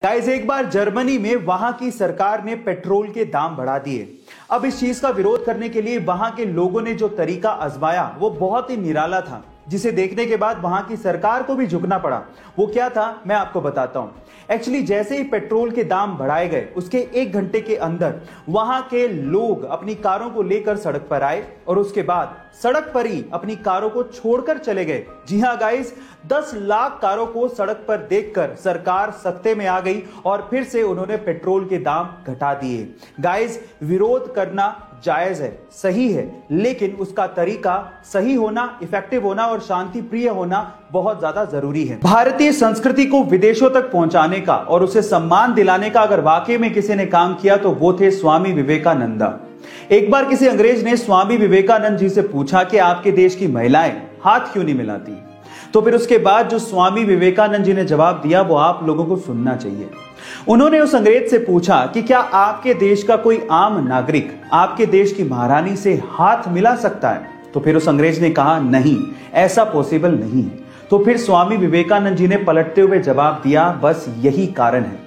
Guys, एक बार Germany में वहां की सरकार ने पेट्रोल के दाम बढ़ा दिए। अब इस चीज का विरोध करने के लिए वहां के लोगों ने जो तरीका आजमाया वो बहुत ही निराला था, जिसे देखने के बाद वहां की सरकार को भी झुकना पड़ा। वो क्या था, मैं आपको बताता हूं। एक्चुअली जैसे ही पेट्रोल के दाम बढ़ाए गए, उसके 1 घंटे के अंदर वहां के लोग अपनी कारों को लेकर सड़क पर आए और उसके बाद सड़क पर ही अपनी कारों को छोड़कर चले गए। जी हां गाइस, 10 लाख कारों को सड़क पर देखकर सरकार सख्ते में आ गई और फिर से उन्होंने पेट्रोल के दाम घटा दिए। गाइस, विरोध करना जायज है, सही है, लेकिन उसका तरीका सही होना, इफेक्टिव होना और शांति प्रिय होना बहुत ज्यादा जरूरी है। भारतीय संस्कृति को विदेशों तक पहुंचाने का और उसे सम्मान दिलाने का अगर वाकई में किसी ने काम किया तो वो थे स्वामी विवेकानंद। एक बार किसी अंग्रेज ने स्वामी विवेकानंद जी से पूछा कि आपके देश की महिलाएं हाथ क्यों नहीं मिलाती, तो फिर उसके बाद जो स्वामी विवेकानंद जी ने जवाब दिया वो आप लोगों को सुनना चाहिए। उन्होंने उस अंग्रेज से पूछा कि क्या आपके देश का कोई आम नागरिक आपके देश की महारानी से हाथ मिला सकता है? तो फिर उस अंग्रेज ने कहा नहीं, ऐसा पॉसिबल नहीं है। तो फिर स्वामी विवेकानंद जी ने पलटते हुए जवाब दिया, बस यही कारण है,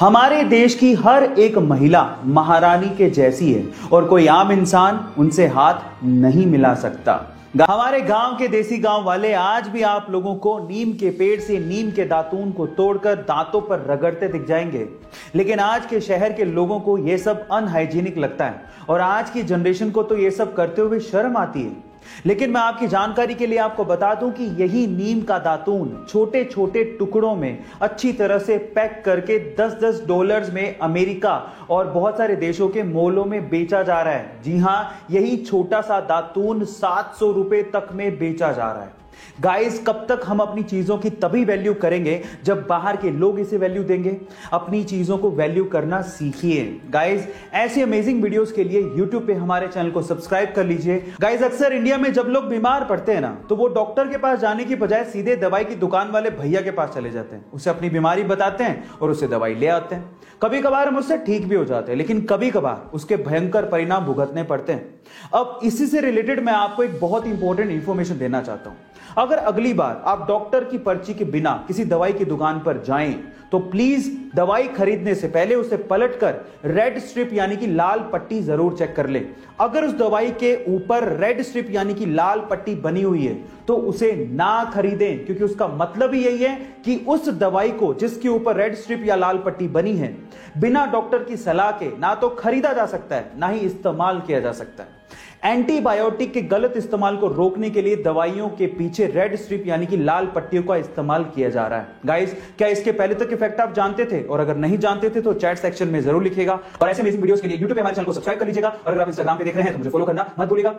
हमारे देश की हर एक महिला महारानी के जैसी है और कोई आम इंसान उनसे हाथ नहीं मिला सकता। हमारे गांव के देसी गांव वाले आज भी आप लोगों को नीम के पेड़ से नीम के दातून को तोड़कर दांतों पर रगड़ते दिख जाएंगे, लेकिन आज के शहर के लोगों को यह सब अनहाइजीनिक लगता है और आज की जनरेशन को तो यह सब करते हुए शर्म आती है। लेकिन मैं आपकी जानकारी के लिए आपको बता दूं कि यही नीम का दातून छोटे छोटे टुकड़ों में अच्छी तरह से पैक करके $10 में अमेरिका और बहुत सारे देशों के मॉलों में बेचा जा रहा है। जी हां, यही छोटा सा दातून 700 रुपए तक में बेचा जा रहा है। गाइस, कब तक हम अपनी चीजों की तभी वैल्यू करेंगे जब बाहर के लोग इसे वैल्यू देंगे? अपनी चीजों को वैल्यू करना सीखिए। गाइस, ऐसी अमेजिंग वीडियोस के लिए YouTube पे हमारे चैनल को सब्सक्राइब कर लीजिए। गाइस, अक्सर इंडिया में जब लोग बीमार पड़ते हैं ना, तो वो डॉक्टर के पास जाने की बजाय सीधे दवाई की दुकान वाले भैया के पास चले जाते हैं, उसे अपनी बीमारी बताते हैं और उसे दवाई ले आते हैं। कभी कभार हम उससे ठीक भी हो जाते हैं, लेकिन कभी कभार उसके भयंकर परिणाम भुगतने पड़ते हैं। अब इसी से रिलेटेड मैं आपको एक बहुत इंपॉर्टेंट इंफॉर्मेशन देना चाहता हूं। अगर अगली बार आप डॉक्टर की पर्ची के बिना किसी दवाई की दुकान पर जाएं, तो प्लीज दवाई खरीदने से पहले उसे पलटकर रेड स्ट्रिप यानी कि लाल पट्टी जरूर चेक कर ले। अगर उस दवाई के ऊपर रेड स्ट्रिप यानी कि लाल पट्टी बनी हुई है तो उसे ना खरीदें, क्योंकि उसका मतलब ही यही है कि उस दवाई को जिसके ऊपर रेड स्ट्रिप या लाल पट्टी बनी है, बिना डॉक्टर की सलाह के ना तो खरीदा जा सकता है, ना ही इस्तेमाल किया जा सकता है। एंटीबायोटिक के गलत इस्तेमाल को रोकने के लिए दवाइयों के पीछे रेड स्ट्रिप यानी कि लाल पट्टियों का इस्तेमाल किया जा रहा है। गाइस, क्या इसके पहले तक इफेक्ट आप जानते थे? और अगर नहीं जानते थे तो चैट सेक्शन में जरूर लिखिएगा। और ऐसे अमेजिंग वीडियोस के लिए YouTube पे हमारे चैनल को सब्सक्राइब कर लीजिएगा और अगर आप इंस्टाग्राम पे देख रहे हैं तो मुझे फॉलो करना मत भूलिएगा।